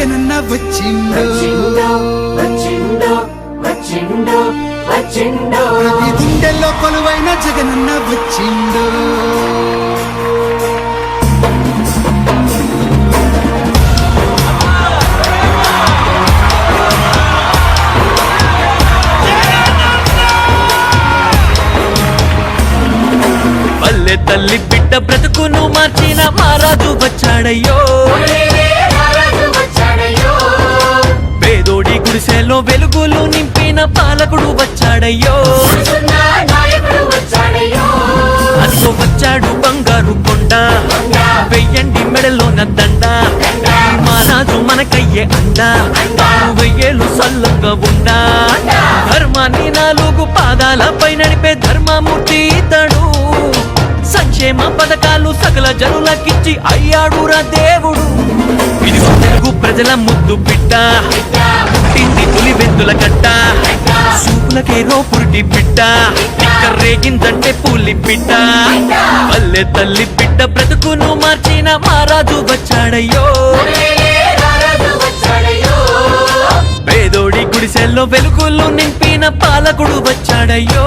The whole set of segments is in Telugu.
జగనన్న వచ్చిండు ప్రతి గుండెల్లో కొలువైన జగనన్న వచ్చిండు పల్లె తల్లి బిడ్డ బ్రతుకును మార్చిన మహారాజు వచ్చాడయ్యో పేదోడి గుడిసెలో వెలుగులు నింపిన పాలకుడు వచ్చాడయ్యో అదిగో వచ్చాడు బంగారు కొండ వెయ్యండి మెడలోన దండ మహారాజు మనకయ్యే అండ వెయ్యేలు సల్లంగా ఉండా ధర్మాన్ని నాలుగు పాదాలపై నడిపే ధర్మమూర్తి ఇతడు సంక్షేమ పథకాలు సకల జనులకిచ్చి అయ్యాడురా దేవుడు ఇదిగో తెలుగు ప్రజల ముద్దు బిడ్డ పుట్టింది తొలి వెందుల గడ్డ సూపులకే రోపురుటి బిడ్డ ఇక్కడ రేగిందంటే పూలి బిడ్డ పల్లె తల్లి బిడ్డ బ్రతుకును మార్చిన మహారాజు వచ్చాడయ్యో పేదోడి గుడిసెల్లో వెలుగులు నింపిన పాలకుడు వచ్చాడయ్యో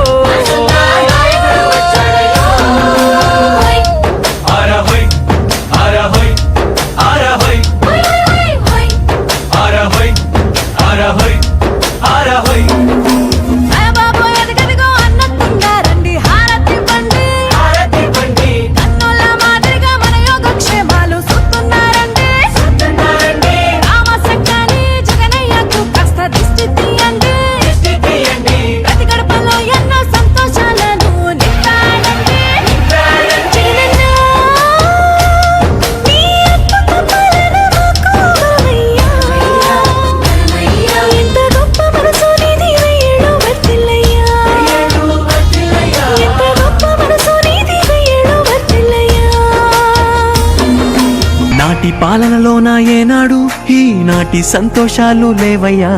నాటి పాలనలోన ఏనాడు ఈనాటి సంతోషాలు లేవయ్యా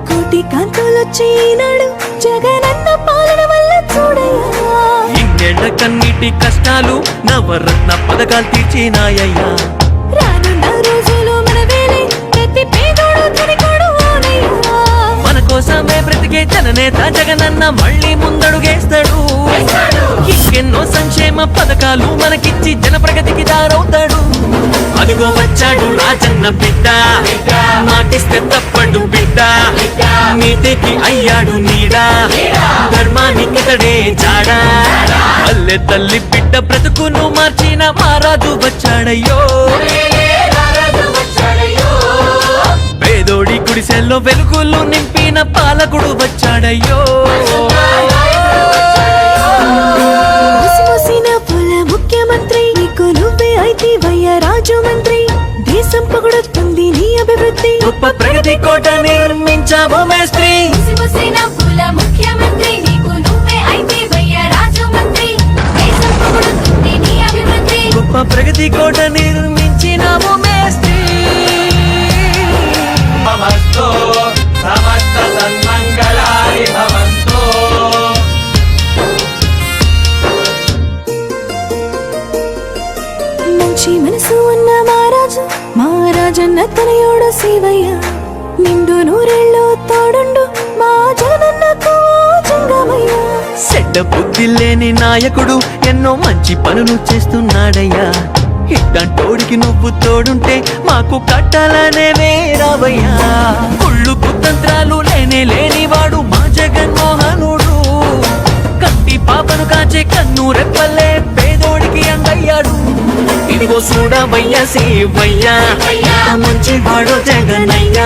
కోటి కాంతులొచ్చి ఈనాడు జగనన్న పాలన వల్ల చూడయ్యా ఇన్నేళ్ల కన్నీటి కష్టాలు నవరత్న పథకాలు తీర్చినాయ్యా రానున్న రోజులు మన వేలే ప్రతి పేదోడు ధనికుడు ఓనయ్యా మన కోసమే బ్రతికే జననేత జగనన్న మళ్ళీ ముందడుగేస్తాడు ఇంకెన్నో సంక్షేమ పథకాలు మనకిచ్చి జన ప్రగతికి దారవుతాడు అదిగో వచ్చాడు రాజన్న బిడ్డ మాటిస్తే తప్పడు బిడ్డ నీతికి అయ్యాడు నీడా ధర్మానికితడే జాడా పల్లె తల్లి బిడ్డ బ్రతుకును మార్చిన మహారాజు వచ్చాడయ్యో పేదోడి గుడిసెల్లో వెలుగులు నింపిన పాలకుడు వచ్చాడయ్యో ముఖ్యమంత్రి నీకు నువ్వే అయితేవయ్యా రాజు మంత్రి దేశం పొగడొస్తుంది నీ అభివృద్ధి గొప్ప ప్రగతి కోట నిర్మించావు మేస్త్రి ముఖ్యమంత్రి నీకు నువ్వే అయితేవయ్యా రాజు మంత్రి దేశం పొగడొస్తుంది నీ అభివృద్ధి గొప్ప ప్రగతి కోట నిర్మించినావు మేస్త్రి సమస్త సన్మంగళాని భవంతో మంచి మనసు ఉన్న మహారాజన్న తనయోడు శివయ్య నిండు నూరేళ్ళు తోడుండు మా జగనన్నకు జంగమయ్య చెడ్డ బుద్ధి లేని నాయకుడు ఎన్నో మంచి పనులు చేస్తున్నాడయ్యా ఇట్టంటోడికి నువ్వు తోడుంటే మాకు కట్టాలనే వేరావయ్యా కుళ్ళు కుతంత్రాలు లేనివాడు మా జగన్మోహనుడు కంటి పాపను కాచే కన్ను రెప్పలే పేదోడికి అండయ్యాడు ఇదిగో చూడవయ్యా శివయ్యా మంచి వాడు జగనయ్యా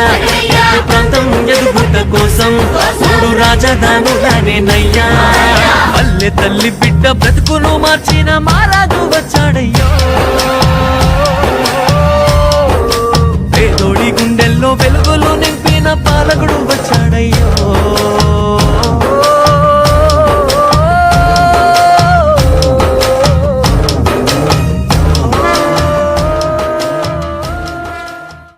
ప్రాంతం ఎదుగుట కోసం మూడు రాజధానులనేనయ్యా పల్లె తల్లి బిడ్డ బ్రతుకును మార్చిన మహారాజు వచ్చాడయ్యో పేదోడి గుండెల్లో వెలుగులు నింపిన పాలకుడు వచ్చాడయ్యో